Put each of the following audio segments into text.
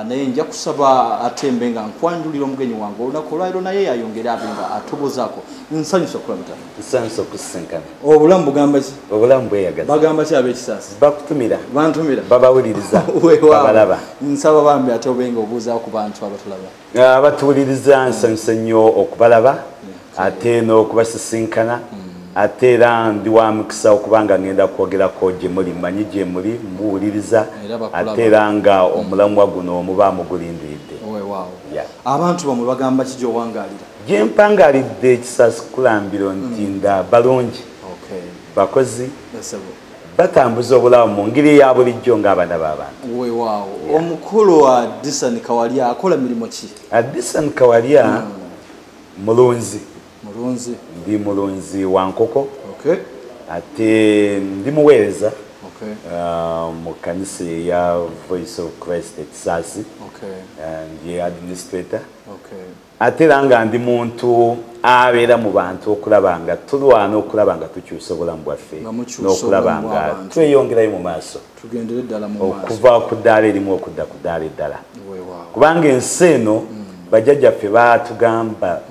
naye nja kusaba atembe nga nkwanjulira omugenyi wange olunaku olwaliro naye yayongera abenga atubuzaako nsanyusa kulabita nsanyusa okusinkana obulamu bugamba ki obulamu bweyagaza bagamba ki ab'ekisaasi bakutumira bantumira babawuliriza babalaba nsaba bambi ate obenga obuuzaako ku bantu abatulaba abatuwuliriza nsanyusa nnyo okubalaba ate n'okubasisinkana ate era ndi wa mukisa okubanga ngenda kwogerako gye muli mmanyi gye muli mbuwuliriza ate era nga omulamwa guno omuba mugulindiridde abantu bamwe bagamba ki gy'owangaalira gye mpangalidde ekisaasi kulambiro nti nda balungi bakozi batambuza obulamu mu ngeri eya bulijjo ng'abaana b'abantu weewaawo omukulu wa Disani Kawalya akola mirimu ki Disani Kawalya mulunzi ndi mulunzi wa nkoko ate ndi muweereza mu kanisa ya Voice of Christ ekisaasi ndi administrator ate era nga ndi muntu abeera mu bantu okulaba nga tulwana okulaba nga tukyusa obulamu bwaffe n'okulaba nga tweyongerayo mu maaso okuva ku ddaala erimu okudda ku ddaala eddala kubanga ensi eno bajjajjaffe baatugamba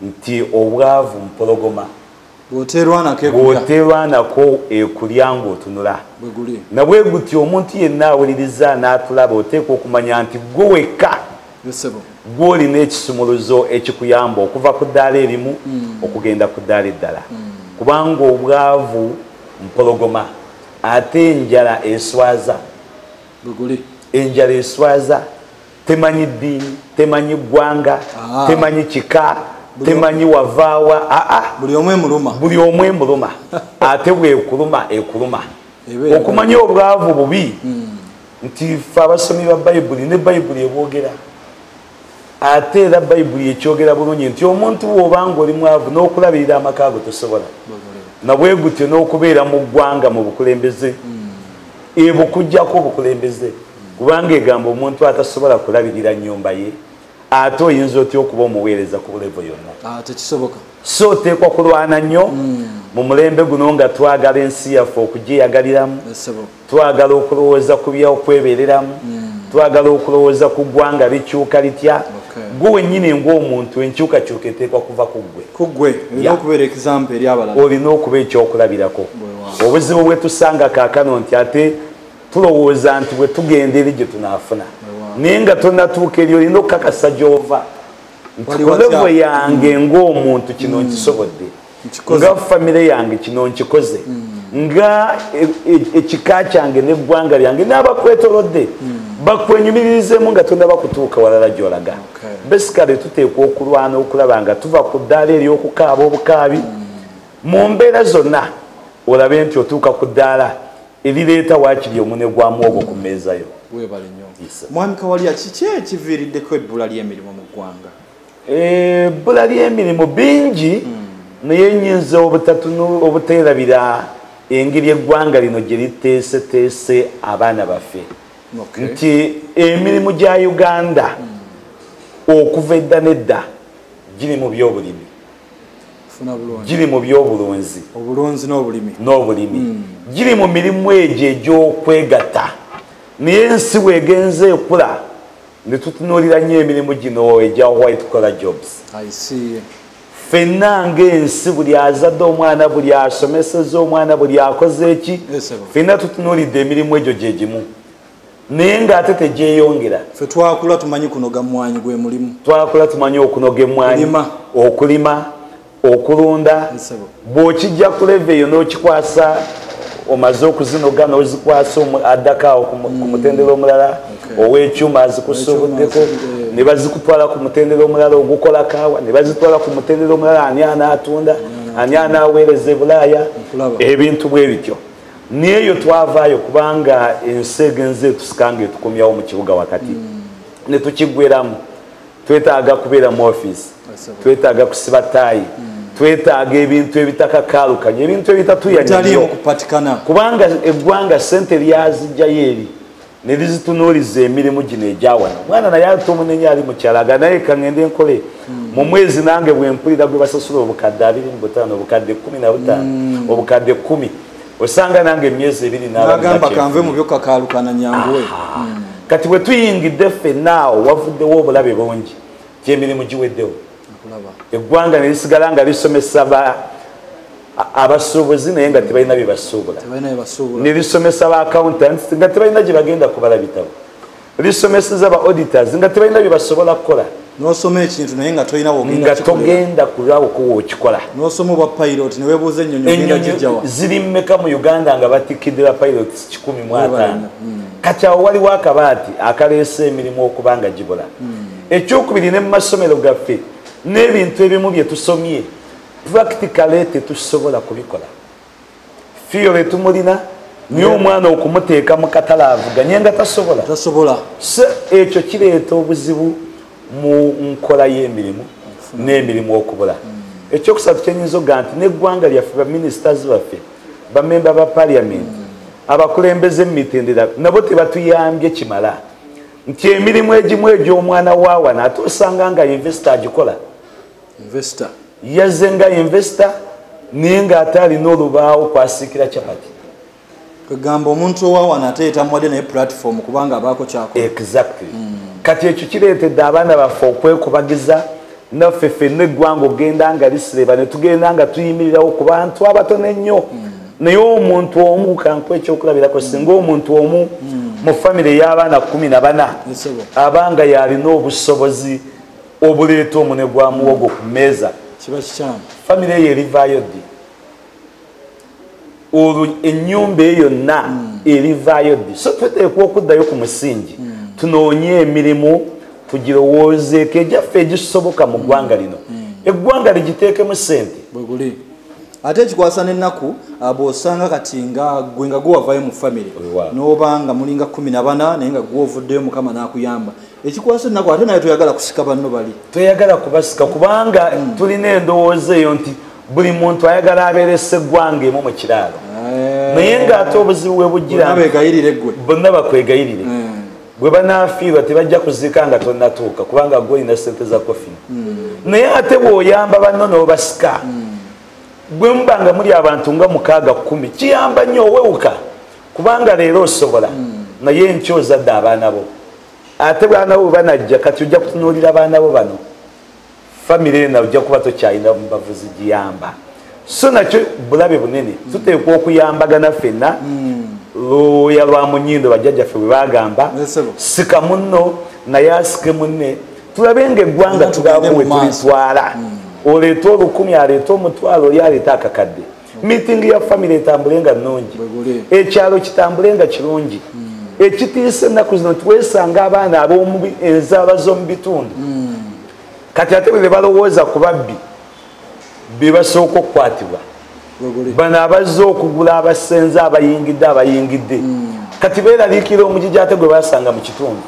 nti obwavu mpologoma bw'oteerwanako ekulya ng'otunula nabwe gutyo omuntu yenna awuliriza n'atulaba oteekwa okumanya nti gwe wekka gw'olina ekisumuluzo ekikuyamba okuva ku ddaala erimu okugenda ku ddaala eddala kubanga obwavu mpologoma ate enjala eswaza temanyi ddiini temanyi ggwanga temanyi kika temanyi wavaawa buli omwe muluma ate bwekuluma ekuluma okumanya obwavu bubi nti ffe abasomi ba bayibuli ne bayibuli ebwogera ate era bayibuli ekyogera bulungi nti omuntu bw'obanga oli mwavu n'okulabirira amaka ago tosobola nabwe gutyo n'okubeera mu ggwanga mu bukulembeze ebukujjako obukulembeze kubanga egamba omuntu atasobola kulabirira nnyumba ye ate oyinza otya okuba omuweereza ku bulevo yonna tekisoboka so oteekwa kulwana nnyo mu mulembe guno nga twagala ensi yaffe okugyeyagaliramu twagala okulowooza ku byokwebeereramu twagala okulowooza ku ggwanga likyuka litya gwe wennyini ng'omuntu enkyukakyuka eteekwa kuva ku ggwe olina okuba ekyokulabirako obuzibu bwe tusanga kaakano nti ate tulowooza nti bwe tugenda eri gye tunaafuna naye nga tonatuuka eri olina okukakasa gy'ova nti kulevo yange ng'omuntu kino nkisobodde nga famire yange kino nkikoze nga ekika kyange n'eggwanga lyange n'abakwetolodde bakwenyumiririzemu nga tonnaba kutuuka walala gy'olaga besikale tuteekwa okulwana okulaba nga tuva ku ddaala ery'okukaaba obukaabi mu mbeera zonna olabe nti otuuka ku ddaala erireeta waakiri omune gwamu ogwo ku mmeeza yo. Mwami Kawalya kiki ekiviiriddeko ebbula ly'emirimu mu ggwanga? Ebbula ly'emirimu bingi naye nnyinza obuteerabira engeri eggwanga lino gye liteeseteese abaana baffe nti emirimu gya Uganda okuva edda n'edda giri mu by'obulimi giri mu by'obulunzi n'obulimi giri mu mirimu egyo egy'okwegatta naye ensi weegenze ekula ne tutunuulira nnyo emirimu gino egya white collar jobs ffenna ng'ensi buli azadde omwana buli asomeseza omwana buli akoze eki ffenna tutunuulidde emirimu egyo gye gimu naye ng'ate tegyeyongera ffe twakula tumanyi kunoga mmwanyi gwe mulimu twakula tumanyi okunoga emmwanyi okulima okulunda bw'okijja ku leve eyo n'okikwasa omaze okuzinoga n'ozikwasa addakaawo ku mutendera omulala ow'ekyuma azikusubuddeko ne bazikutwala ku mutendera omulala ogukola kaawa ne bazitwala ku mutendera omulala ani anaatunda ani anaaweereza e Bulaaya ebintu bwe bityo naye eyo twavaayo kubanga ensi egenze etusikanga etukomyawo mu kibuga wakati ne tukiggweramu twetaaga kubeera mu ofiisi twetaaga kusiba ttaayi twetaaga ebintu ebitakakaalukanye ebintu ebitatuyanya kubanga eggwanga ssente lyazijjayo eri ne lizitunuuliza emirimu gino egyawano omwana naye ate omunenye ali mu kyalaga naye kaŋŋende enkole mu mwezi nange bwe mpulira gwe basasula obukadde 25 obukadde 15 obukadde 10 osanga nange emyezi 2 nagamba kanve mu byokakaalukana nyanguwe kati bwe tuyingidde ffenna awo wavuddewo obulabe bungi gy'emirimu giweddewo eggwanga ne lisigala nga lisomesa abasuubuzi naye nga tebalina bye basuubula ne lisomesa ba accountants nga tebalina gye bagenda kubala bitabo lisomeseza ba auditors nga tebalina bye basobola kukola n'osoma ekintu naye nga tolina nga togenda kulaba okuwa okikola n'osoma obwa pilot ne weebuuza ennyonyi ogenda gijjawa ziri mmeka mu Uganda nga batikidde ba pilots 105 kati awo waliwo akabaati akaleese emirimu okuba nga gibula ekyokubiri ne mu masomero gaffe n'ebintu ebimu bye tusomye practically tetusobola kubikola theory tumulina niyo omwana okumuteeka mu katale avuganye nga tasobola so ekyo kireeta obuzibu mu nkola y'emirimu n'emirimu okubula ekyokusatu kyenyinza okuga nti n'eggwanga lyaffe baministers baffe bamemba ba parliament abakulembeze mumitendera nabo tebatuyambye kimala nti emirimu egimu egy'omwana waawana ate osanga nga investor agikola yazze nga investor naye ng'ate alina olubaawo kwasiikira capati kagamba omuntu owaawana ate yetamwadde naye platform kubanga abaako kyakola exactly kati ekyo kireetedde abaana baffe okwekubagiza naffe ffenna eggwanga ogenda nga lisireba ne tugenda nga tuyimirirawo ku bantu abatono ennyo naye omuntu omu kankuwa ekyokulabirako singa omuntu omu mu famire ey'abaana 14 abanga yalina obusobozi obuleeta omune gwa muwogo ku mmeeza kiba kikyamu famire eyo erivaayo ddi olwo ennyumba eyo yonna erivaayo ddi so tuteekwa okuddayo ku musingi tunoonye emirimu tugirowoozeeko egyaffe egisoboka mu ggwanga lino eggwanga ligiteekemu ssente bweguli ate ekikwasa n'ennaku bw'osanga kati nga gwe nga gwewavayo mu famire n'obanga mulinga 14 naye nga gw'ovuddeyo mukama n'akuyamba ekikwasa ennaku ate naye toyagala kusika banno bali toyagala kubasika kubanga tulina endowooza eyo nti buli muntu ayagala abeerese eggwanga emu mu kiraalo naye ng'ate obuzibu bwe bugira bonna bakwegayirire bwe banaafiirwa tebajja kuziika nga tonnatuuka kubanga gwe olina ssente za kofina naye ate bw'oyamba banno n'obasika bwe muba nga muli abantu nga 6-10 kiyamba nnyo owewuka kubanga leero osobola naye nkyozadde abaana bo ate baana bo banajja kati ojja kutunuulira abaana bo bano famire ena ojja kuba tokyalina mubavuzi giyamba so nakyo bulabe bunene tuteekwa okuyambagana ffenna lwoya lwa munyindo bajjajjaffe bwe bagamba sika munno naye asike munne tulabe nga eggwanga tugaakuwe tulitwala oleeta 10 aleeta omutwalo oli aleeta akakadde meeting ya famire etambule nga nnungi ekyalo kitambule nga kirungi ekitiisa ennaku zino tuwesanga abaana ab'enzaala z'omu bitundu kati ate bwe balowooza ku babbi be basooka okukwatibwa bano abazze okugula abasenze abayingidde kati beeraliikira omugigi ate gwe basanga mu kitundu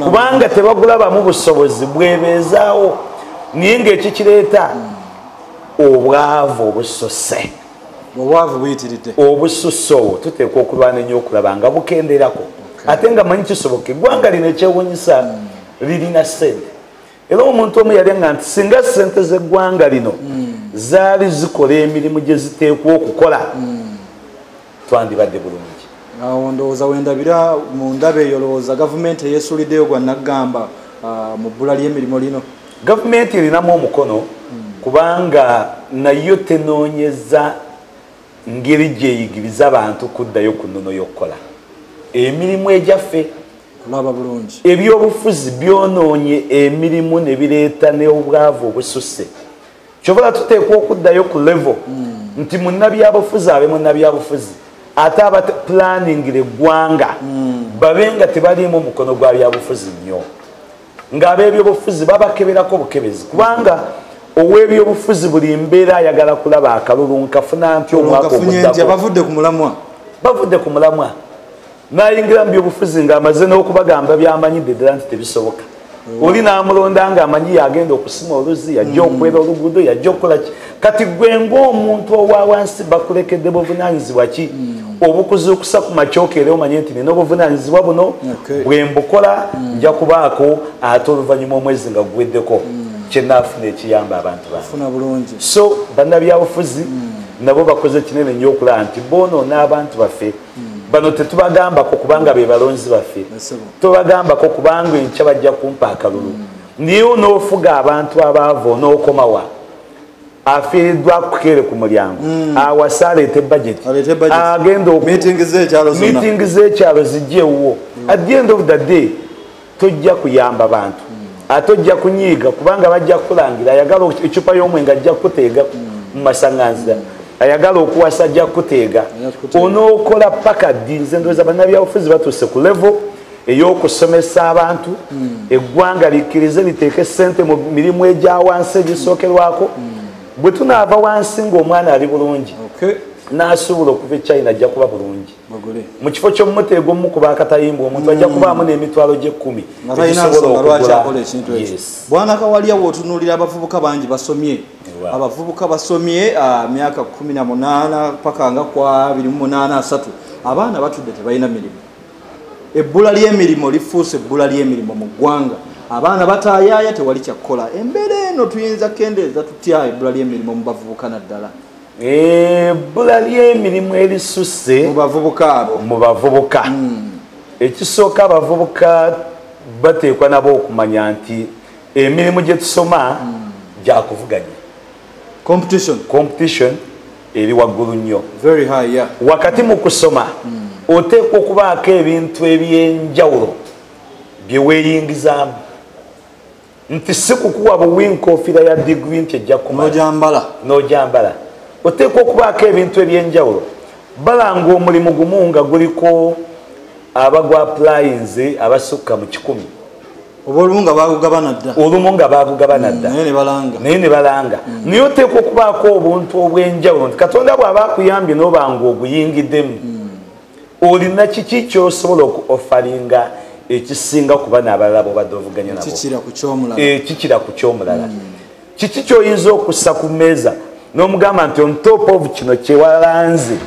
kubanga tebagula bamu busobozi bwebeezaawo naye ng'ekikireeta obwavu obusose obwavu buyitiridde obususse obwo tuteekwa okulwana ennyo okulaba nga bukenderako ate nga manyi kisoboka eggwanga lino ekyewunyisa lirina ssente era omuntu omu yalenga nti singa ssente z'eggwanga lino zaali zikola emirimu gye ziteekwa okukola twandibadde bulungi awo ndowooza wendabira mu ndaba eyo lowooza gavumenti eyeesuuliddeyo gwa naggamba mu bbula ly'emirimu lino gavumenti erinamu omukono kubanga nayo tenoonyeza ngeri gyeyigiriza abantu kuddayo ku nnono y'okukola emirimu egyaffe olaba bulungi ebyobufuzi byonoonye emirimu ne bireeta n'obwavu obususse kyobala tuteekwa okuddayo ku level nti munnabyabufuzi abe munnabyabufuzi ate abaplaningira eggwanga babe nga tebaliimu omukono gwa byabufuzi nnyo ng'ab'ebyobufuzi babakeberako bukebezi kubanga ow'ebyobufuzi buli mbeera ayagala kulaba akalulu nkafuna ntya omwaka oguddako bavudde ku mulamwa n'ayingira mu byobufuzi ng'amaze n'okubagamba byamanyidde ddala nti tebisoboka oli n'amulonda ng'amanyi yagenda okusima oluzi yajja okwera oluguudo yajja okukola ki kati gwe ng'omuntu owa wansi bakulekedde buvunaanyizibwa ki obukuzuukusa ku makyoka era omanye nti nina obuvunaanyizibwa buno bwe mbukola nja kubaako ate oluvannyuma omwezi nga guweddeko kyenaafuna ekiyamba abantu bange so bannabyabufuzi nabo bakoze kinene nnyo okulaba nti boonoona abantu baffe bano tetubagambako kubanga be balonzi baffe tubagambako kubanga enkya bajja kumpa akalulu niye onoofuga abantu abaavu onookomawa afiiriddwa kukere ku mulyango awasa aleete budget agenda meeting z'ekyalo zijjeewo at the end of the day tojja kuyamba bantu ate ojja kunyiiga kubanga bajja kukulangira ayagala ecupa y'omwenge ajja kukuteega mu masaŋŋanzira ayagala okuwasa ajja kukuteega onookola paka ddi nze ndowooza bannabyabufuzi batuuse ku level ey'okusomesa abantu eggwanga likkirize liteeke ssente mu mirimu egya wansi egisookerwako bwe tunaava wansi ng'omwana ali bulungi n'asobola okuva e China ajja kuba bulungi mu kifo ky'omumuteego omu kuba akatayimba omuntu ajja kubaamu n'emitwalo gye10 egisobola okugula. Bwana Kawalya w'otunuulira abavubuka bangi basomye abavubuka basomye myaka 18 paka nga kwa 28 abaana batudde tebalina mirimu ebbula ly'emirimu lifuuse ebbula ly'emirimu mu ggwanga abaana bataayaaya tewali kyakkola embeera eno tuyinza kendeeza tutya ebbula ly'emirimu mu bavubuka naddala ebbula ly'emirimu erisusse mu bavubuka ekisooka abavubuka bateekwa nabo okumanya nti emirimu gye tusoma gyakuvuganya competition eri waggulu nnyo wakati mu kusoma oteekwa okubaako ebintu ebyenjawulo bye weeyingizaamu nti si kukuwa buwinkoofira ya digrii nti ejja kumala n'ogyambala oteekwa okubaako ebintu ebyenjawulo balanga omulimu gumu nga guliko abagwa aplayinze abasukka mu 100 olumu nga bagugabana dda naye ne balanga naye oteekwa okubaako obuntu obwenjawulo nti katonda bw'aba akuyambye n'obanga oguyingiddemu olina kiki kyosobola okuofaringa ekisinga kuba n'abalala bw'obadde ovuganya nabo kikira ku kyomulala kiki kyoyinza okussa ku mmeeza n'omugamba nti on top of kino kyewalanze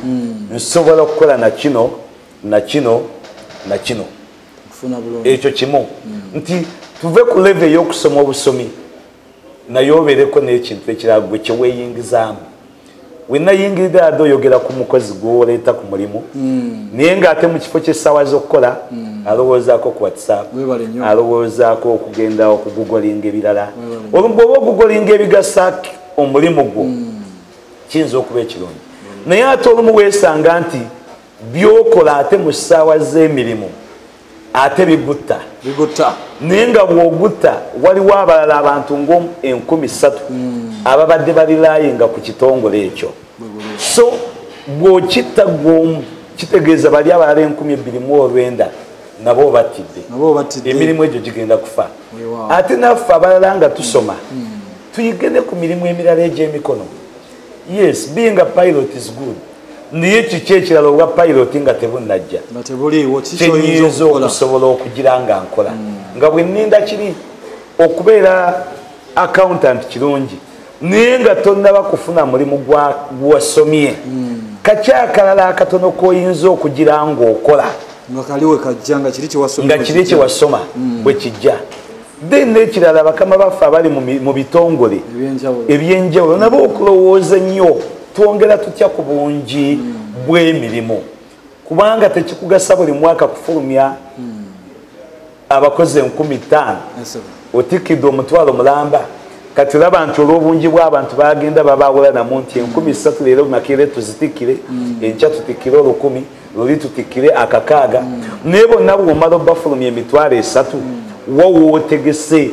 nsobola okukola nakino nakino nakino ekyo kimu nti tuve ku leve ey'okusoma obusomi naye obeereko n'ekintu ekirala gwe kyeweeyingizaamu wenayingiridde adde oyogera ku mukozi gwoleeta ku mulimu naye ng'ate mu kifo ky'essaawa z'okukola alowoozaako ku whatsapp alowoozaako okugenda okugugolinga ebirala bw'oba ogugolinga ebigasa omulimu gwo kiyinza okuba ekirungi naye ate olumu weesanga nti byokola ate mu ssaawa z'emirimu ate bigutta naye nga bw'ogutta waliwo abalala abantu nga 3,000 ababadde balilayinga ku kitongole ekyo so bw'okitta gwomu kitegeeza bali abalala 2,290 nabo battidde emirimu egyo gigenda kufa ate naffe abalala nga tusoma tuyigene ku mirimu emirala egy'emikono yes being a pilot is good naye kiki ekirala obwa pilot nga tebunnajja kyenyinza okusobola okugira nga nkola nga bwe nninda kiri okubeera accountant kirungi naye nga tonnaba kufuna mulimu gwasomye kakyakalala akatono koyinza okugira ng'okola nga kiri kyewasoma bwe kijja then n'ekirala bakama baffe abali mu bitongole ebyenjawulo nabo okulowooza nnyo twongera tutya ku bungi bw'emirimu kubanga tekikugasa buli mwaka kufulumya abakozi 50,000 otikidde omutwalo mulamba kati olaba nti olw'obungi bw'abantu bagenda babawulanamu nti 3,000 leero makeere tuzitikire enkya tutikire 1,000 luli tutikire 600 naye bonna bw'omala obafulumya emitwalo 3 wawootegese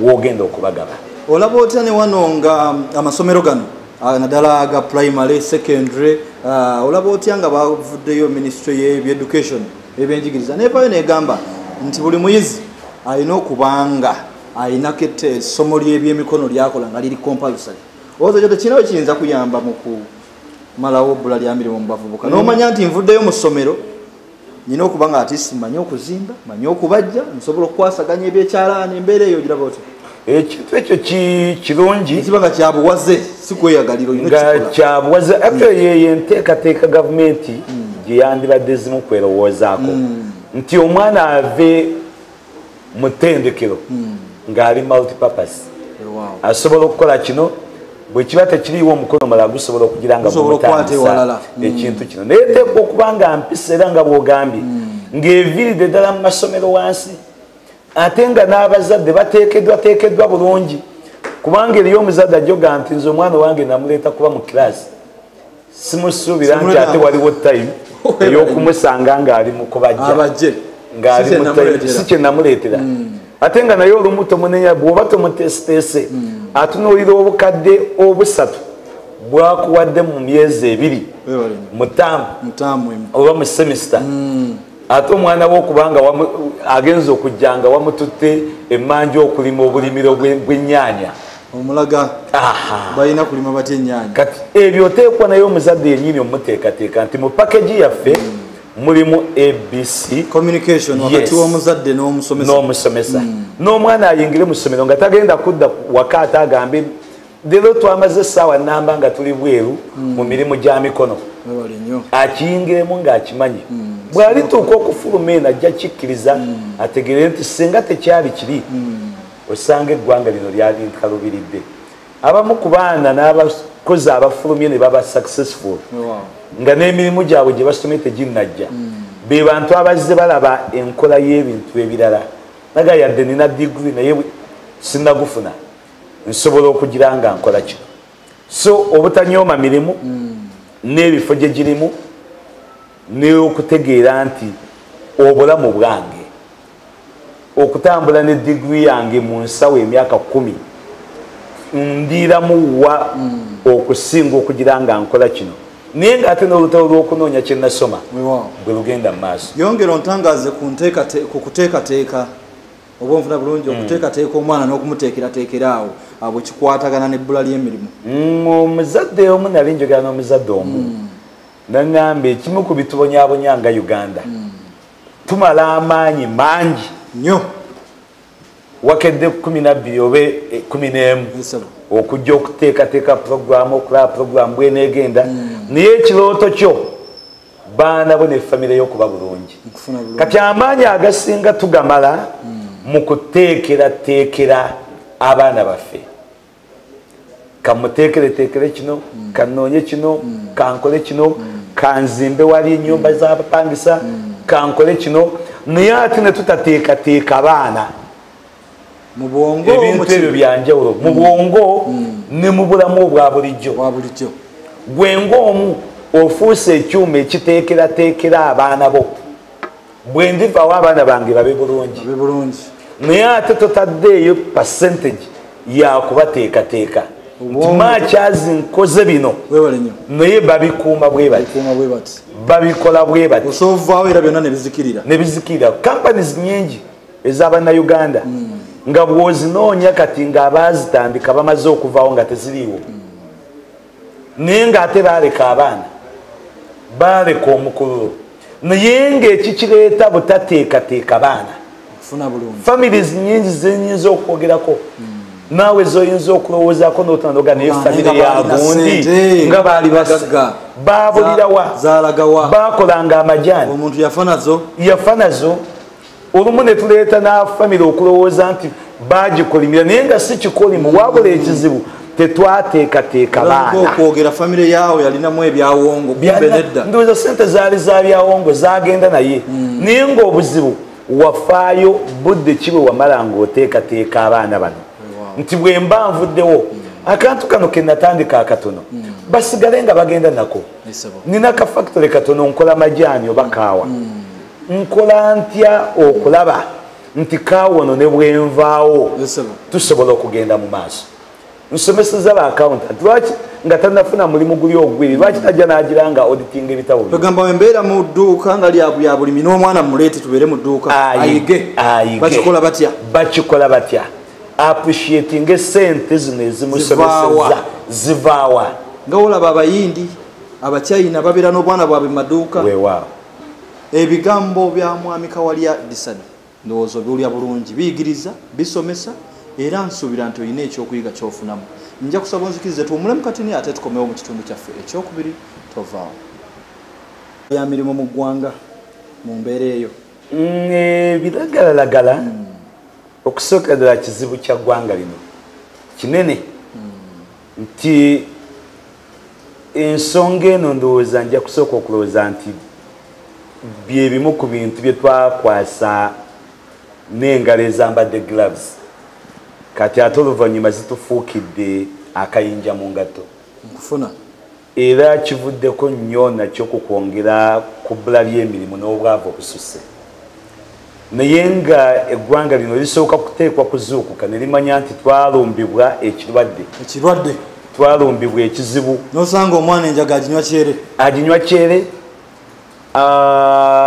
wogenda okubagaba olaba otya ne wano nga amasomero gano naddala aga primary secondary olaba otya nga bavuddeyo ministry y'education ebyenjigiriza nepayo negamba nti buli muyizi alina okubanga ayinako essomo ly'ebyemikono lyakola nga liri compulsory ozo kyo tekinawe kiyinza kuyamba mu kumalawo ebbula lya mirimu mu bavubuka n'omanya nti nvuddeyo mu ssomero nina okuba nga ati simanyi okuzimba manyi okubajja nsobola okukwasaganya ebyekyalaani embeera eyo giraba otya ekintu ekyo kirungi kiba nga kyabuwaze si kweyagaliro nga kyabuwaze actually yeyo enteekateeka gavumenti gye yandibadde zimu kwerowoozaako nti omwana ave mu ttendekero ng'ali multipurpose asobola okukola kino bwe kiba tekiriiwo omukono mala gusobola okugira nga gumutandisa ekintu kino naye teekwa okuba nga mpisa era nga bw'ogambye ng'eviiridde ddala mu masomero wansi ate nga n'abazadde bateekeddwa bulungi kubanga eriyo omuzadde ajjoga nti nze omwana wange namuleeta kuba mu kiraasi simusuubira nti ate waliwo time ey'okumusanga ng'ali mu kubajja ng'ali mu time si kye namuleetera ate nga naye olumu tomunenya bw'oba tomutesiteese atunuulira obukadde obusatu bwakuwadde mu myezi 2 mu taamu oba mu semisita ate omwana we okubanga agenza okujja nga wamututte emmanja okulima obulimiro bw'ennyaanya omulaga balina kulima batya ennyaanya kati ebyo oteekwa naye omuzadde yennyini omuteekateeka nti mu pakeji yaffe mulimu ABC communication wakati w'omuzadde n'omusomesa n'omwana ayingire mu ssomero nga tagenda kudda waka ate agambe leero twamaze essaawa nnamba nga tuli bweru mu mirimu gya mikono akiyingiremu ng'akimanyi bw'alituuka okufuluma eno ajja kikkiriza ategere nti singa tekyali kiri osanga eggwanga lino lyali nkalubiridde abamu ku baana n'abakozi abafulumye ne baba successful nga n'emirimu gyabwe gye basomye teginnajja be bantu abazze balaba enkola y'ebintu ebirala naga yadde nina diguri naye sinnagufuna nsobola okugira nga nkola kino so obutanyooma mirimu n'ebifo gye girimu n'okutegeera nti obulamu bwange okutambula ne diguri yange mu nsawo emyaka 10 ndiiramu wa okusinga okugira nga nkola kino naye ng'ate n'olutalo lw'okunoonya kye nasoma bwe lugenda mu maaso yongera ontangaaze ku kuteekateeka oba onfuna bulungi okuteekateeka omwana n'okumuteekerateekera awo abo kikwatagana n'ebbula ly'emirimu omuzadde omu nali njogera n'omuzadde omu naŋŋamba ekimu ku bitubonyaabonya nga Uganda tumala amaanyi mangi nnyo wakedde 12 oba 11 okujja okuteekateeka puroguramu okulaba puroguramu bweneegenda naye ekirooto kyo baana bo nefamire y'okuba bulungi kati amaanyi agasinga tugamala mu kuteekerateekera abaana baffe kamuteekereteekere kino kanoonye kino kankole kino kanzimbe wali ennyumba z'abapangisa kankole kino naye ate ne tutateekateeka baana ebintu ebyo byanjawulo mu bwongo ne mu bulamu obwa bulijjo gwe ng'omu ofuuse ekyuma ekiteekerateekera abaana bo bwe ndivaawo abaana bange babe bulungi naye ate totaddeeyo percentage yakubateekateeka nti makyazi nkoze bino naye babikuuma bwe bati babikola bwe bati osoovaawo era byonna ne bizikirira companies nyingi ez'abannayuganda nga bw'ozinoonya kati ng'abaazitandika bamaze okuvaawo nga teziriiwo naye ng'ate baaleka abaana baaleka omukululo naye ng'ekikireeta butateekateeka baana families nyingi zenyinza okwogerako naawe zoyinza okulowoozaako n'otanoga naye famire ya gundi nga baali baabulirawa baakolanga amajaani omuntu yafa nazo olumu ne tuleeta na famire okulowooza nti bagikolimira naye nga si kikolimu wabula ekizibu tetwateekateeka baana okwogera famire yaawe yalinamu ebyawongo ndowooza sente zaali za byawongo zagenda naye naye ng'obuzibu wafaayo budde kibwe wamala ng'oteekateeka abaana bano nti bwe mba nvuddewo akantu kano ke natandika akatono basigale nga bagenda nako nina ka factory katono nkola majaani oba kaawa nkola ntya okulaba nti kaawono ne bwenvaawo tusobola okugenda mu maaso nsomeseza ba accountant lwaki nga tanafuna mulimu guli ogwiri lwaki tajja n'agira nga auditing ebitabo togamba embeera mu dduuka nga lya bulimi n'omwana muleete tubeere mu dduuka ayige bakikola batya appreciating esente zino ezimusomeseza zivaawa nga olaba abayindi abacyayina babeera n'obwana bwabwe mu maduuka weewaawo ebigambo bya mwami Kawalya Disani ndowooza byolya bulungi biyigiriza bisomesa era nsuubira nti olina ekyokuyiga kyofunamu nja kusaba onzikirize tuwumulemu katini ate tukomewo mu kitundu kyaffe ekyokubiri tovaawo ya mirimu mu ggwanga mu mbeera eyo biragalalagala okusooka ddala kizibu kya ggwanga lino kinene nti ensonga eno ndowooza nja kusooka okulowooza nti byebimu ku bintu bye twakwasa n'engalo ezambadde gloves kati ate oluvannyuma zitufuukidde akayinja mu ngato nkufuna era kivuddeko nnyo nakyo ku kwongera ku bbula ly'emirimu n'obwavu obususse naye nga eggwanga lino lisooka kuteekwa kuzuukuka ne limanya nti twalumbibwa ekirwadde twalumbibwa ekizibu nosanga omwana enjaga aginywa kyere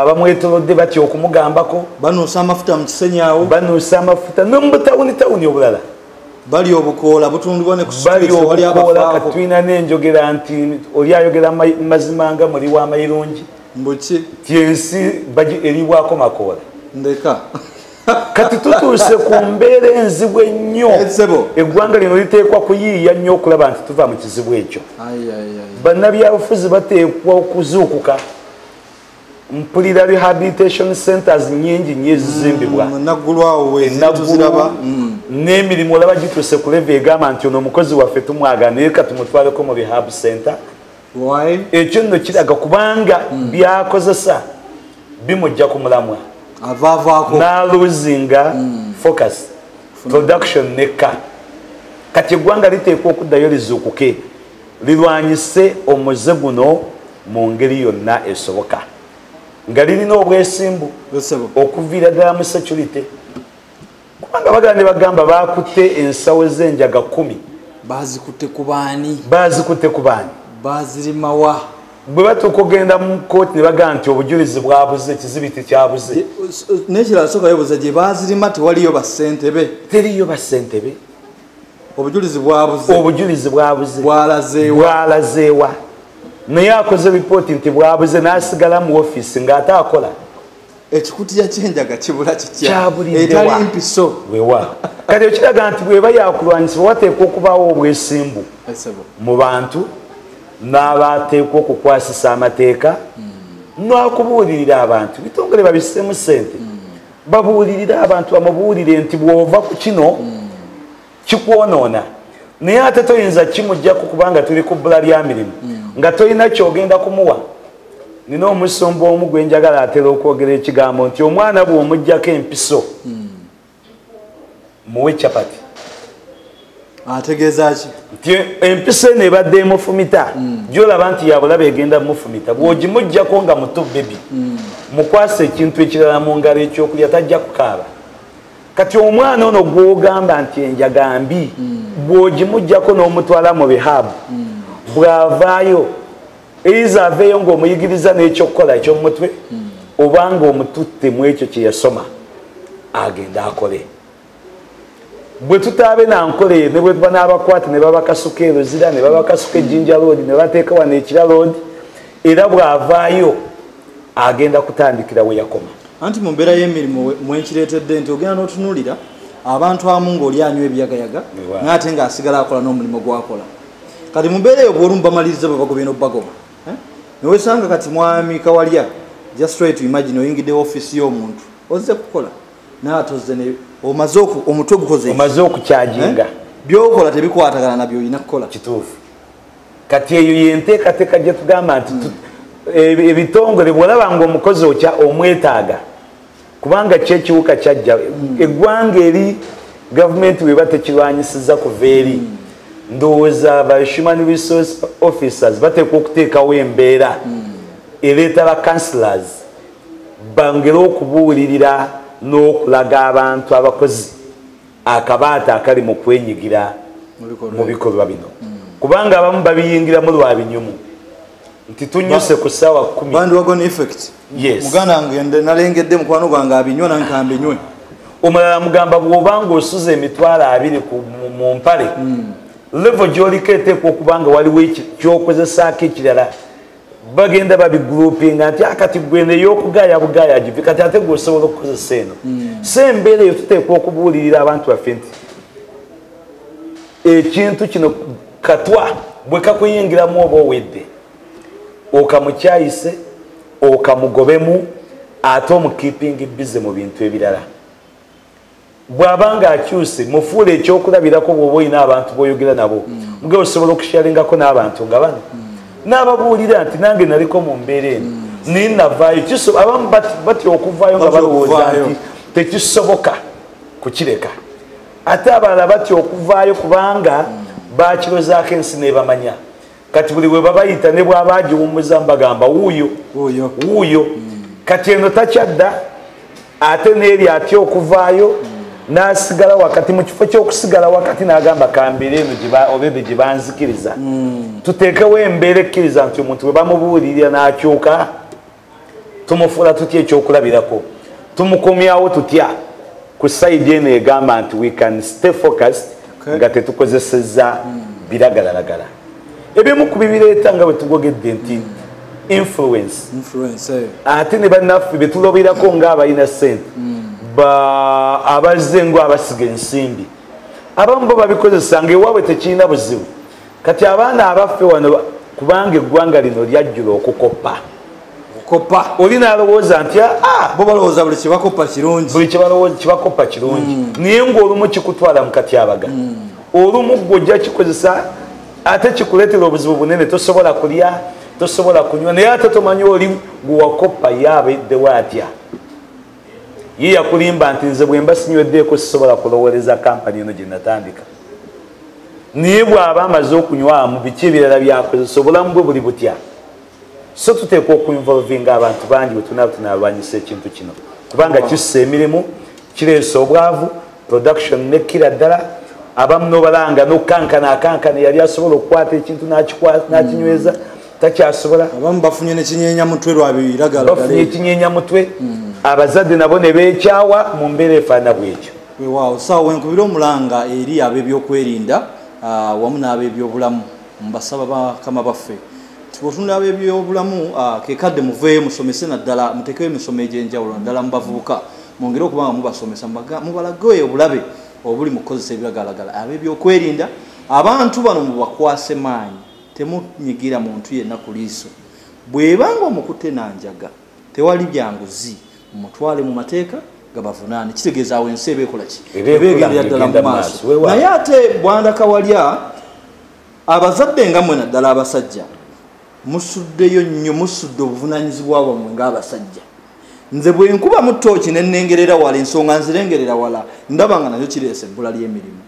bamwetolodde batya okumugambako banuusa amafuta mu kisenyawo banuusa amafuta nomubutawuni obulala bali obukoola butundibwa ne kusukoola katulina n'enjogera nti oli ayogera mazima nga muli w'amayirungi mbuki tyensi eribwako makoola ndeka kati tutuuse ku mbeera enzibu ennyo eggwanga lino liteekwa kuyiiya nnyo okulaba nti tuva mu kizibu ekyo bannabyabufuzi bateekwa okuzuukuka mpulira rehabilitation centers nyingi nnyo ezizimbibwa n'emirimu olaba gituuse ku leve egamba nti ono omukozi waffe tumwagala naye katumutwaleko mu rehab center ekyo nno kiraga kubanga byakozesa bimujja ku mulamwa n'aluzinga focus production nekka kati eggwanga liteekwa okuddayo lizuukuke lirwanyise omuze guno mu ngeri yonna esoboka nga lirina obwesimbu okuviira ddala mu security kubanga bagala ne bagamba bakutte ensawo z'enjaga 10 bazikutte ku baani bazirimawa bwe batuuka ogenda mu kooti ne bagamba nti obujulizi bwabuze ekizibiti kyabuze n'ekirala soka yobuza gye bazirima tewaliyo bassentebe teriyo bassentebe obujulizi bwabuze bwalazeewa naye akoze ripooti nti bwabuze n'asigala mu ofiisi ng'ate akola ekikutiya kyenjaga kibula etali mpiso wewa kati ekiraga nti bweba yakulwanyisibwa wateekwa okubaawo obwesimbu mu bantu n'abateekwa okukwasisa amateeka n'okubuulirira abantu bitongole babisseemu ssente babuulirire abantu bamubuulire nti bw'ova ku kino kikwonoona naye ate toyinza kimugjaku kubanga tuli ku bbula lya mirimu nga tolina kyogenda kumuwa nina omusumba omu gwe njagala atera okwogera ekigambo nti omwana bw'omuggyako empiso muwe capati ategeeza ki nti empiso eno ebadde emufumita gyolaba nti yabulaba egenda mufumita bw'ogimuggyako nga muto bebi mukwasa ekintu ekirala mu ngalo ekyokulya tajja kukaaba kati omwana ono gw'ogamba nti enjaga mbi bw'ogimuggyako n'omutwala mu bihabu bw'avaayo eiza aveeyo ng'omuyigiriza n'ekyokukola ekyomumutwe obanga omututte mu ekyo kye yasoma agenda akole bwe tutaabe nankola eyo ne bwe tuba n'abakwata ne babakasuka eruzira ne babakasuka ejjinja road ne bateeka wano ekira road era bw'avaayo agenda kutandikira we yakoma anti mu mbeera y'emirimu mwenkireetedde nti ogenda n'otunuulira abantu amu ng'oli anywa ebyagayaga ng'ate ng'asigala akola n'omulimu gwakola kati mu mbeera eyo bw'olumu bamaliriza bwe bagobye n'obbagoba newesanga kati mwami Kawalya just try to imagine oyingidde ofiisi y'omuntu ozze kukola n'atozze omaze omutwe gukoze omaze okukyajinga byokola tebikwatagana nabyo olina kukola kituufu kati eyo yenteekateeka gye tugamba nti ebitongole bw'olaba ng'omukozi omwetaaga kubanga kyekiwuka kyajja eggwanga eri gavumenti bwe batekirwanyisiza kuva eri ndowooza ba human resource officers bateekwa okuteekawo embeera ereeta ba councillors bangere okubuulirira n'okulaga abantu abakozi akabaata akali mu kwenyigira mu bikolwa bino kubanga abamu babiyingiramu lwa binyumu nti tunyuse ku ssaawa 10 bandwagon effect muganda ngende nalengedde mukwano gwange abinywa nankambinywe omulala mugamba bw'obanga osuza emitwalo 2 mu mpale level gy'oliko eteekwa okubanga waliwo kyokozesaako ekirala bagenda babigroupinga nti akati gwene ey'okugaaya bugaaya givi kati ate gweosobola okukozesa eno so embeera eyo tuteekwa okubuulirira abantu baffe nti ekintu kino katwa bwe kakuyingiramu oba owedde okamukyayise okamugobemu ate omukeeping busy mu bintu ebirala bwabanga akyuse mufuule ekyokulabirako bw'oba olina abantu b'oyogera nabo muge osobola okushalingako n'abantu nga bano n'ababuulira nti nange naliko mu mbeera eno naye navaayo abamu batya okuvaayo nga balowooza nti tekisoboka kukireka ate abalala batya okuvaayo kubanga bakirozaako ensi nebamanya kati buli bwe babayita ne bwaba agiwummuza mbagamba wuuyo kati eno takyadda ate n'eri atya okuvaayo n'asigala wakati mu kifo ky'okusigala wakati n'agamba kambeera eno obebe gye banzikiriza tuteekewo embeera ekkiriza nti omuntu bwe bamubuulirira n'akyuka tumufuula tutya ekyokulabirako tumukomyawo tutya ku sayidi eno egamba nti we can stay focused nga tetukozesezza biragalalagala ebimu ku bibireeta nga bwe tugogedde nti influence ate ne bannaffe betuloberako ng'abalina ssente abazze ngo abasiga ensimbi abamu bo babikozesa ngaewaabwe tekirina buzibu kati abaana abaffe wano kubanga eggwanga lino lyajjula okukoppa oli nalowooza nti bo balowooza buli kibakoppa kirungi buli kibakoppa kirungi naye ng'olumu kikutwala mu katyabaga olumu gw'ojja kikozesa ate kikuleetera obuzibu bunene tosobola kulya tosobola kunywa naye ate tomanyi oli gwewakoppa yaabeddewo atya ye yakulimba nti nze bwe mba sinyweddeeko sisobola kulowooleza kampani eno gye natandika naye bw'aba amaze okunywamu biki ebirala byakozesa obulamu bwe buli butya so tuteekwa okuinvolvinga abantu bangi bwe tunaabalwanyisa ekintu kino kubanga kissa emirimu kireesa obwavu production nekkira ddala abamu n'obalanga n'okankana yali asobola okukwata ekintu n'akinyweza takyasobola abamu bafunye nekinyeenya mutwe bafunye ekinyeenya mutwe abazadde nabo ne beekyawa mu mbeera efaana bwekyo weewaawo sawa wenkubira omulanga eri ab'ebyokwerinda wamu n'ab'ebyobulamu mbasaba bakama baffe tibotunda ab'ebyobulamu kekadde muveeyo musomese naddala mutekewo emisomo egy'enjawulo naddala mu bavubuka mwongere okubanga mubasomesa mubalageyo obulabe obuli mu kukozesa ebiragalagala ab'ebyokwerinda abantu bano mubakwase maanyi temunyigira muntu yenna ku liiso bw'ebanga omukutte nanjaga tewali byanguzi mutwale mu mateeka gabavunaane kitegeeza awo ensi ebeekola ki ebeegendera ddala mu maaso naye ate bwanda kawalya abazadde nga mwe naddala abasajja musuddeyo nnyo musudde obuvunaanyizibwa bwammwe ng'abasajja nze bwe nkuba mu ttooki ne nnengerera wala ensonga nzirengerera wala ndaba nga nayo kireesa ebbula ly'emirimu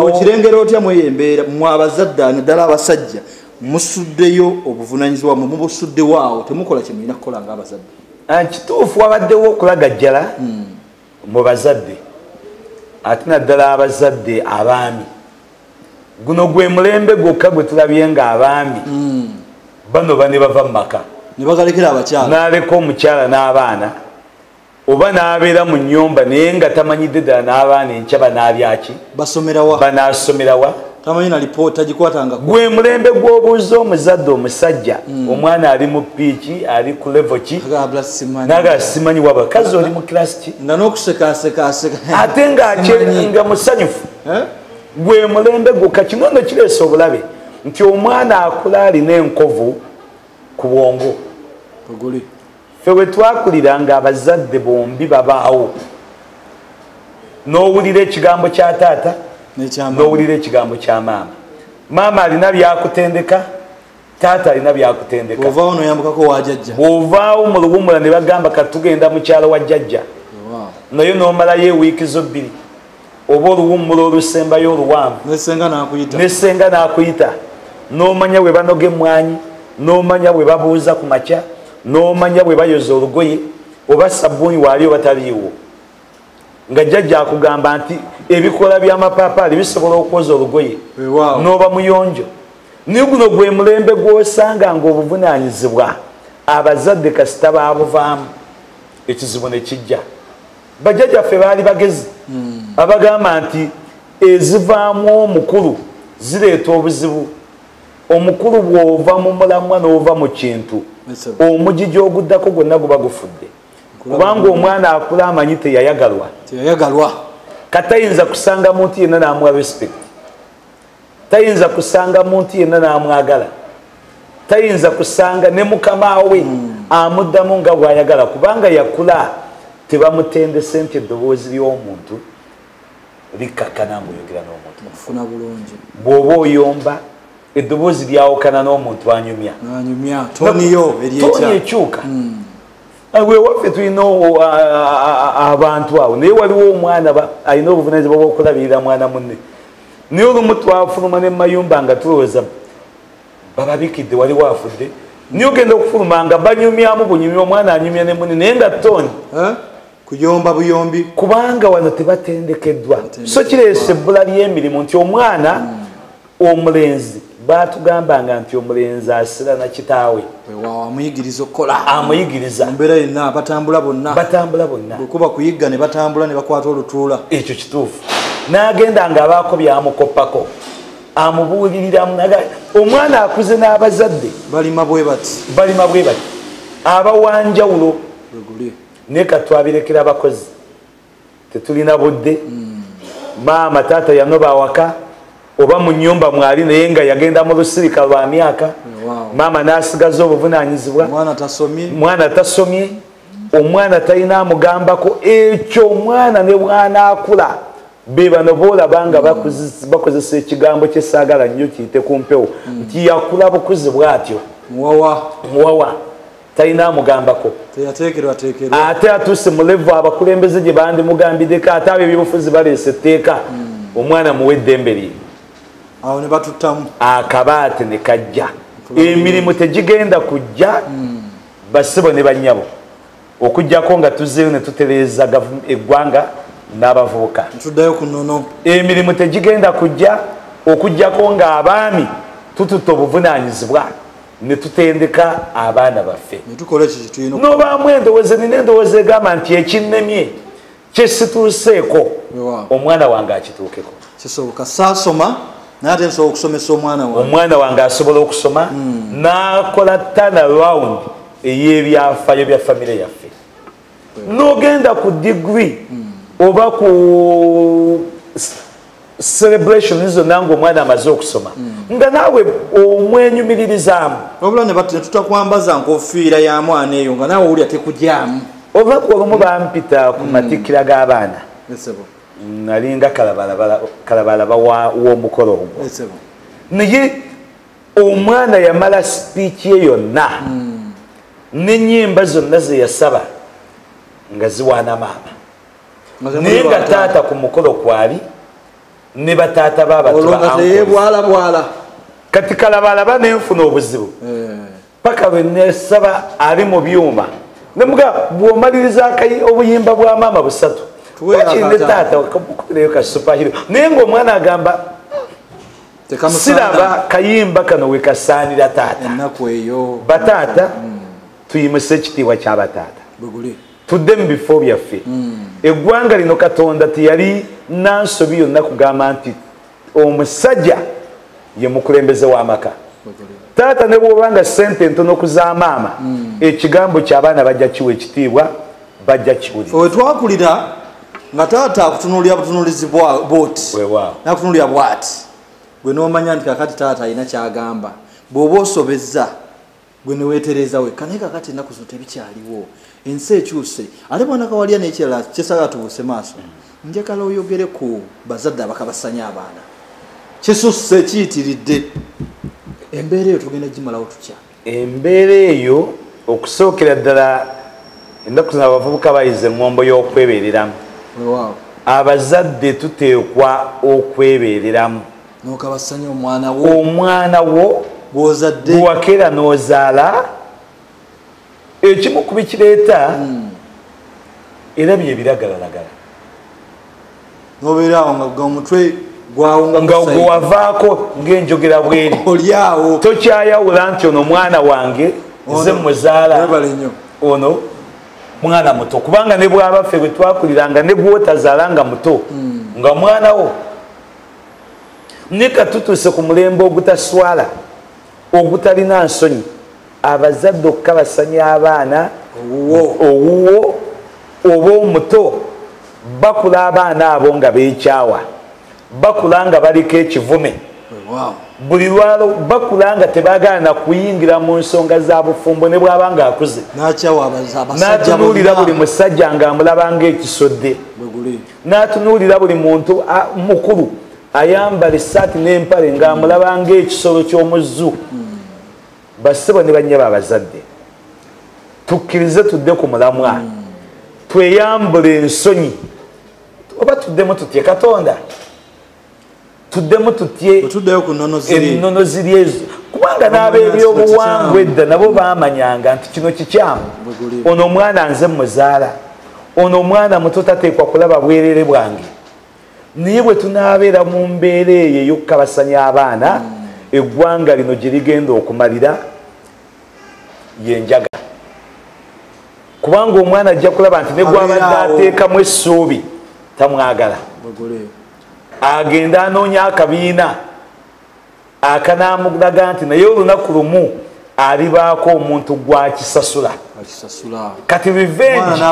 okirengera otya mweyo embeera mwe abazadde naddala abasajja musuddeyo obuvunaanyizibwa bwammwe mubusuddewo awo temukola kye mulina kukola ng'abazadde kituufu wabaddewo okulagajjala mu bazadde ate naddala abazadde abaami guno gwe mulembe gwokka gwe tulabye ng'abaami bano bane bava mu maka ne bagalekera abakyala n'aleka omukyala n'abaana oba n'abeera mu nnyumba naye nga tamanyidde ddala n'abaana enkya banaabyaki basomerawa banaasomerawa tamanyi na lipoota tagikwatanga gwe mulembe gw'obuuza omuzadde omusajja omwana ali mu piiki ali ku levo ki naga simanyi waba kazi oli mu kirasi ki nga n'okusekaasekaaseka ate nga musanyufu gwe mulembe gwokka kino nno kireesa obulabe nti omwana akula alina enkovu ku bwongo ffe bwe twakulira nga abazadde bombi babaawo n'owulira ekigambo kya taata n'owulira ekigambo kya maama maama alina byakutendeka taata alina byakutendeka ovaawo noyambukako wa jjajja bw'ovaawo mu luwumula ne bagamba katugenda mukyalo wa jjajja naye n'omalayo ewiiki zo bbiri oba oluwummula olusembayo oluwanvu nesenga n'akuyita n'omanya bwe banoga emmwanyi n'omanya bwe babuuza ku makya n'omanya bwe bayoza olugoye oba sabbuuni waali oba taliiwo nga jjajja akugamba nti ebikola by'amapaapaali bisobola okwoza olugoye n'oba muyonjo naye guno gwe mulembe gw'osanga ng'obuvunaanyizibwa abazadde kasita baabuvaamu ekizibu ne kijja bajjajjaffe baali bagezi abagamba nti ezivaamu omukulu zireeta obuzibu omukulu bw'ova mu mulamwa n'ova mu kintu omugigi oguddako gwonna guba gufudde kubanga omwana akula amanyi teyayagalwa katayinza kusanga muntu yenna n'amuwa respect tayinza kusanga muntu yenna n'amwagala tayinza kusanga ne mukama we amuddamu nga bw'ayagala kubanga yakula tebamutendese nti eddoboozi ly'omuntu likkakkana ng'oyogera n'omuntu ofuna bulungi bw'oba oyomba eddoboozi lyawukana n'omuntu anyumya toniyo ekyuka wewaffe tulina abantu awo naye waliwo omwana alina obuvunaanyizibwa bw'okulabirira mwana munne naye olumu twafuluma ne mayumba nga tulowooza bababikidde waliwo afudde naye ogenda okufuluma nga banyumyamu bunyumya omwana anyumya ne munne naye nga toni kuyomba buyombi kubanga wano tebatendekeddwa so kireese ebbula ly'emirimu nti omwana omulenzi batugambanga nti omulenzi asira na kitaawe amuyigiriza okukola amuyigiriza mbeera yenna batambula bonna bwekuba kuyigga ne batambula ne bakwata olutuula ekyo kituufu n'agenda nga abaako byamukoppako amubuuliriramu omwana akuze n'abazadde balima bwe bati abawanjawulo naye katwabirekera abakozi tetulina budde maama taata yanoba awaka oba mu nnyumba mwali naye nga yagenda mu lusirika lwa myaka maama n'asigaza obuvunaanyizibwa mwana tasomye omwana talina amugambako ekyo omwana ne bw'anaakula be bano boolaba nga bakozesa ekigambo kyesaagala nnyo kiyite ku mpewo nti yakula bukuzi bw'atyo muwawa talina amugambako ate atuuse mu levu abakulembeze gye bandimugambiddeko ate abo ebyobufuzi baleese etteeka omwana muwe eddembe lye awo ne batuttamu akabaate ne kajja emirimu tegigenda kujja basibo ne bannyabo okujjako nga tuzzeyo ne tutereeza eggwanga n'abavubuka tuddayo ku nnono emirimu tegigenda kujja okujjako nga abaami tututte obuvunaanyizibwa ne tutendeka abaana baffe n'obaamu endowooza nina endowooza egamba nti ekinnemye kyesituuseeko omwana wange akituukeko kisoboka saasoma naye ate nsobola okusomesa omwana wange asobola okusoma n'akola turnaround ey'ebyafaayo bya famire yaffe n'ogenda ku degree oba ku celebration zonna ng'omwana amaze okusoma nga naawe omwenyumiririzaamu obula ne tutakwambaza nkofiira ya mwana eyo nga naawe owulira tekugyamu olunaku olumu bampita ku matikkira g'abaana nalinga kalabalaba w'omukolo ogwo naye omwana yamala sipiiki ye yonna n'ennyimba zonna ze yasaba nga ziwaana maama naye nga taata ku mukolo kwali ne bataata babatbwala kati kalabalaba nenfuna obuzibu paka lwe nesaba ali mu byuma nemuga bw'omaliriza obuyimba bwa maama busatu wakirine taata kamukubireyo ka superhero naye ng'omwana agamba siraba kayimba kano we kasaanira taata bataata tuyimuse ekitiibwa kya bataata tudde mu bifo byaffe eggwanga lino katonda teyali nansobi yonna kugamba nti omusajja ye mukulembeze w'amaka taata ne bw'obanga ssente ntono kuza maama ekigambo ky'abaana bajja kiwa ekitiibwa bajja kiwulira wetwakulira nga taata akutunuulira butunuulizi bwoti nakutunuulira bwati gwe n'omanya nti kakati taata alina kyagamba bw'oba osobezza gwe neweetereza wekka naye kakati ennaku zo tebikyaliwo ensi ekyuse ate bwanakawalya n'ekirala kyesagala tubuuse maaso njagala oyogere ku bazadde abakabasanya abaana kisusse kiyitiridde embeera eyo tugenda gimalawo tutya embeera eyo okusookera ddala ennaku zino abavubuka bayize eŋŋombo y'okwebeereramu abazadde tuteekwa okwebeereramu nokabasanya omwana wo bw'owakeera n'ozaala ekimu ku bikireeta era bye biragalalagala nobeera awo nga omutwe nga gwewavaako ng'enjogera bweri oliawo tokyayawula nti ono mwana wange nze muzaala ono mwana muto kubanga ne bwabaffe bwe twakuliranga ne bwotazaala nga muto nga mwana wo ne katutuuse ku mulembe ogutaswala ogutalina nsonyi abazadde okukabasanya abaana owuwo oba omuto bakula abaana abo nga beekyawa bakula nga baliko ekivume buli lwalo bakulanga tebagana kuyingira mu nsonga za bufumbo ne bwabanga akuze n'atunuulira buli musajja ng'amulabanga ekisodde n'atunuulira buli muntu mukulu ayambala essaati n'empale ng'amulabanga ekisolo ky'omuzzu bassebo ne bannyaba abazadde tukkirize tudde ku mulamwa tweyambule ensonyi oba tuddemu tutye Katonda tuddemu tutye ennono ziri ezo kubanga n'ab'ebyobuwangwa edda nabo baamanyanga nti kino kikyamu ono omwana nze muzaala ono omwana muto tateekwa kulaba bwerere bwange naye bwe tunaabeera mu mbeera eyo ey'okukabasanya abaana eggwanga lino gye ligenda okumalira yenjaga kubanga omwana ajja kulaba nti ne gwabadde ateekamu essuubi tamwagala agenda anoonya akabiina akanaamulaga nti naye olunaku lumu alibaako omuntu gwakisasula kati revenge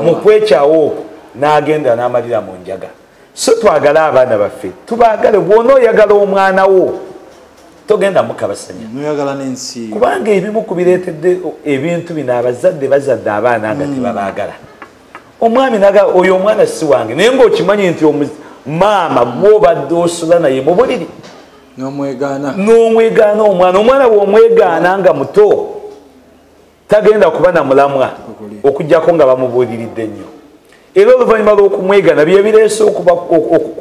mu kwekyawo okwo n'agenda n'amalira mu njaga so twagale abaana baffe tubaagale bw'ona oyagala omwana wo togenda mukabasanya kubanga ebimu ku bireetedde ebintu bino abazadde bazadde abaana nga tebabaagala omwami oyo omwana si wange naye ng'okimanyi nti maama gw'obadde osula naye mu buliri n'omwegaana omwana bw'omwegaana nga muto tagenda kuba na mulamwa okuggyako nga bamubuuliridde nnyo era oluvannyuma lw'okumwegaana bye bireese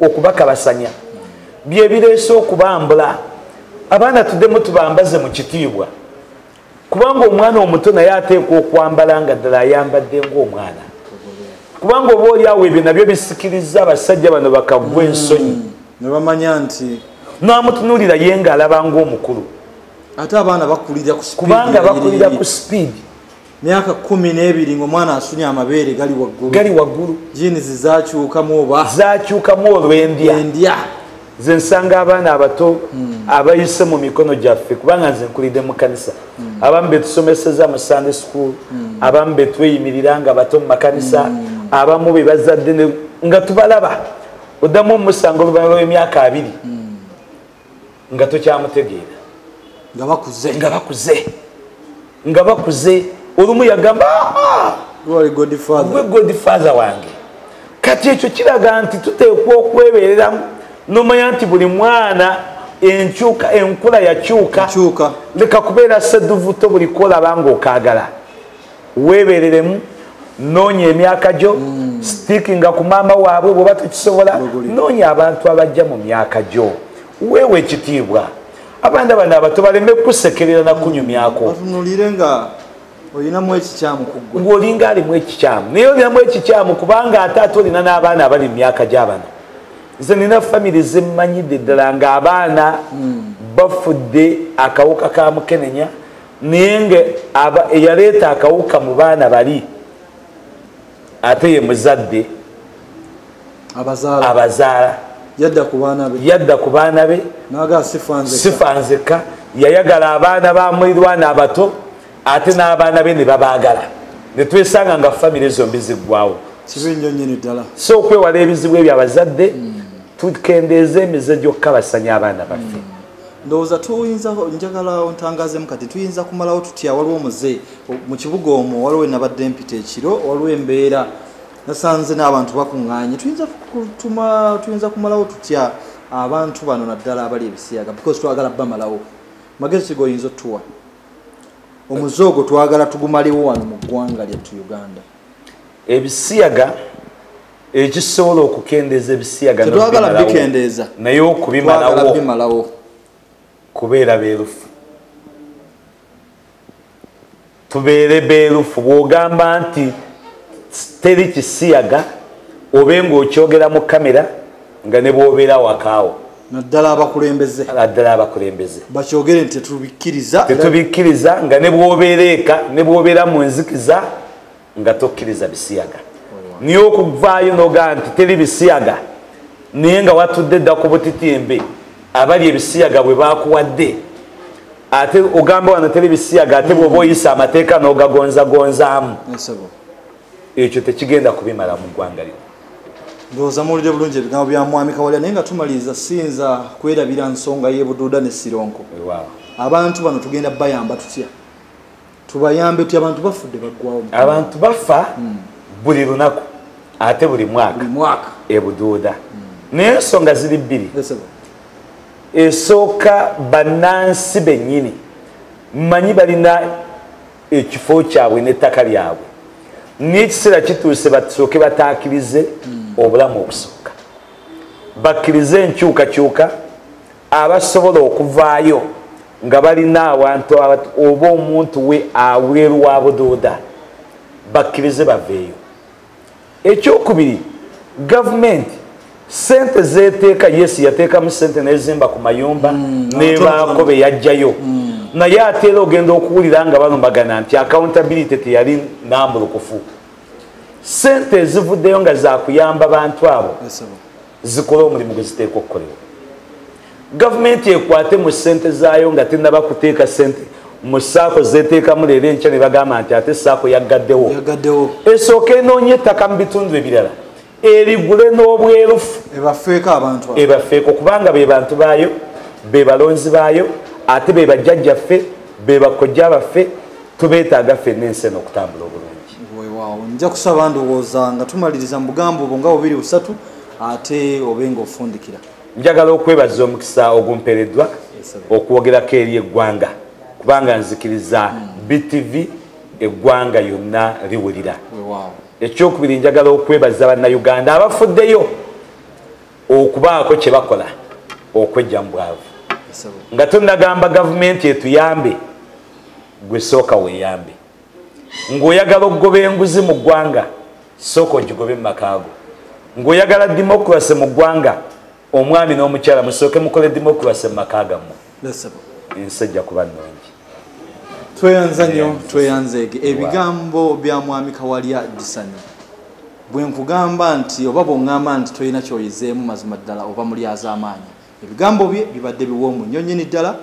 okubakabasanya bye bireese okubambula abaana tuddemu tubambaze mu kitiibwa kubanga omwana omuto naye ateekwa okwambala nga ddala ayambadde ng'omwana kubanga oba oli awo ebyo nabyo bisikiriza abasajja bano bakagwa ensonyi ne bamanya nti n'amutunuulira ye ng'alaba ng'omukulu ate abaana bakulira ku kubanga bakulira ku sipiidi myaka 12 ng'omwana asunye amabeere gali waggulu jinizi zakyukamu olw'endya nze nsanga abaana abato abayise mu mikono gyaffe kubanga nze nkulidde mu kanisa abamu betusomeseza mu Sunday school abamu betweyimirira nga bato mu makanisa abamu be bazadde nga tubalaba oddamu omusanga oluvannyuma lw'emyaka 2 nga tokyamutegeera nga bakuze olumu yagamba gwe godfather wange kati ekyo kiraga nti tuteekwa okwebeereramu nomanya nti buli mwana enkula yakyuka leka kubeera sedduvuto buli kolaba ng'okaagala weebereremu noonya emyaka gyo sitikinga ku maama waabwe bw'oba tokisobola noonya abantu abajja mu myaka gyo weewe ekitiibwa abaana bano abato baleme kusekerera na kunyumyako olinamu ekikyamu kuggwe ng'olinga alimu ekikyamu naye olinamu ekikyamu kubanga ate olina n'abaana abali mu myaka gy'abano nze nina famire zemmanyidde ddala ng'abaana bafudde akawuka ka mukenenya naye nga eyaleeta akawuka mu baana bali ate ye muzadde abazaala yadda ku baana be sifanzeka yayagala abaana ba mulirwana abato ate n'abaana be ne babaagala ne twesanga nga famire zombi ziggwawo so okwewala ebizibu ebyo abazadde tukendeeza emize gy'okukabasanya abaana baffe ndowooza tuyinza njagala ontangazemu kati tuyinza kumalawo tutya waliwo omuze mu kibuga omwo waliwo nabadde mpita ekiro waliwo embeera nasanze n'abantu bakuŋŋaanye tuyinza kumalawo tutya abantu bano naddala abali ebisiyaga because twagala bamalawo magezi kigo oyinza otuwa omuze ogwo twagala tugumaliwo wano mu ggwanga lyattu Uganda ebisiyaga ekisobola okukendeeza ebisiyaga tetwagala bikendeeza naye okubimalawo kubeera beerufu tubeere beerufu bw'ogamba nti teri kisiyaga obe ng'okyogera mu kamera nga ne bw'obeera wakaawo naddala abakulembeze bakyogere nti tetubikkiriza nga ne bw'obeera eka ne bw'obeera mu nzikiza nga tokkiriza bisiyaga niye okuvaayo n'ogamba nti teri bisiyaga naye nga watudde dda ku butitimbe abali ebisiyaga bwe bakuwadde ate ogamba wano teri bisiyaga ate bw'oba oyisa amateeka n'ogagonzagonzaamu ekyo tekigenda kubimala mu ggwanga lino ndowooza muwulire bulungi ebigambo bya mwami Kawalya naye nga tumaliriza siyinza kwerabira nsonga y'ebuduuda ne Sironko. Abantu bano tugenda bayamba tutya? Tubayambe tutya? Abantu bafudde baggwawo. Abantu bafa buli lunaku ate buli mwaka ebuduuda. Naye ensonga ziri bbiri. Esooka bannansi bennyini mmanyi balina ekifo kyabwe n'ettaka lyabwe. N'ekiseera kituuse basooke bataakirize obulamu okusooka. Bakkirize enkyukakyuka abasobola okuvaayo nga balina awantu oba omuntu we aweeru wa buduuda bakkirize baveeyo. Ekyokubiri, gavumenti sente zeteeka yesi yateekamu sente nezimba ku mayumba nebaako be yajjayo naye ate era ogenda okuwulira nga balumbagana nti accountability teyali nambulukufu. Sente ezivuddeyo nga zakuyamba bantu abo zikole omulimu gwe ziteeka okukolebwa. Gavumenti ekwate mu sente zaayo nga tenaba kuteeka sente mu saako zeteekamu leero enkya ne bagamba nti ate saako yaggaddewo. Esooka enoonye ettaka mu bitundu ebirala erigule n'obwerufu ebafeeko kubanga be bantu baayo be balonzi baayo ate be bajjajjaffe be bakojja baffe tubeetaaga ffenna ensi eno okutambula obulungi. Nja kusaba ndowooza nga tumaliriza mu bugambo obwo nga 2-3 ate obenga ofundikira. Njagala okwebaza omukisa ogumpereddwa okwogerako eri eggwanga kubanga nzikiriza BTV eggwanga yonna liwulira. Ekyokubiri njagala okwebaza bannayuganda abafuddeyo okubaako kye bakola okwejja mu bwavu nga tonnagamba gavumenti etuyambe gwe sooka weeyambe. Ng'oyagala okugoba enguzi mu ggwanga sooka ogigobe mu makaago. Ng'oyagala dimokirasi mu ggwanga omwami n'omukyala musooke mukole dimokirasi mu maka gammwe. Ensi ejja kuba nnungi. Tweyanza nnyo tweyanzeege ebigambo bya mwami Kawalya Disany. Bwe nkugamba nti oba bw'oŋŋamba nti tolina kyoyizeemu mazima ddala oba mulyaza amaanyi. Ebigambo bye bibadde biwoomu nnyo nnyini ddala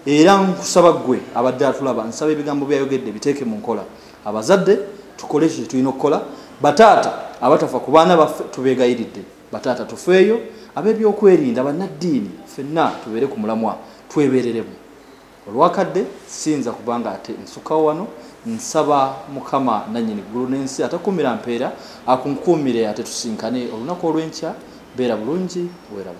era nkusaba ggwe abadde atulaba nsaba ebigambo byayogedde biteeke mu nkola. Abazadde tukole kye tulina okukola. Bataata abatafa ku baana baffe tubeegayiridde. Bataata tufeeyo ab'ebyokwerinda bannaddiini ffenna tubeere ku mulamwa twebeereremu. Olwakadde siyinza kubanga ate nsukkawo wano nsaba Mukama nannyini ggulu n'ensi atakuumira mpeera akunkuumire ate tusinkane olunaku olw'enkya. Beera bulungi weeramu.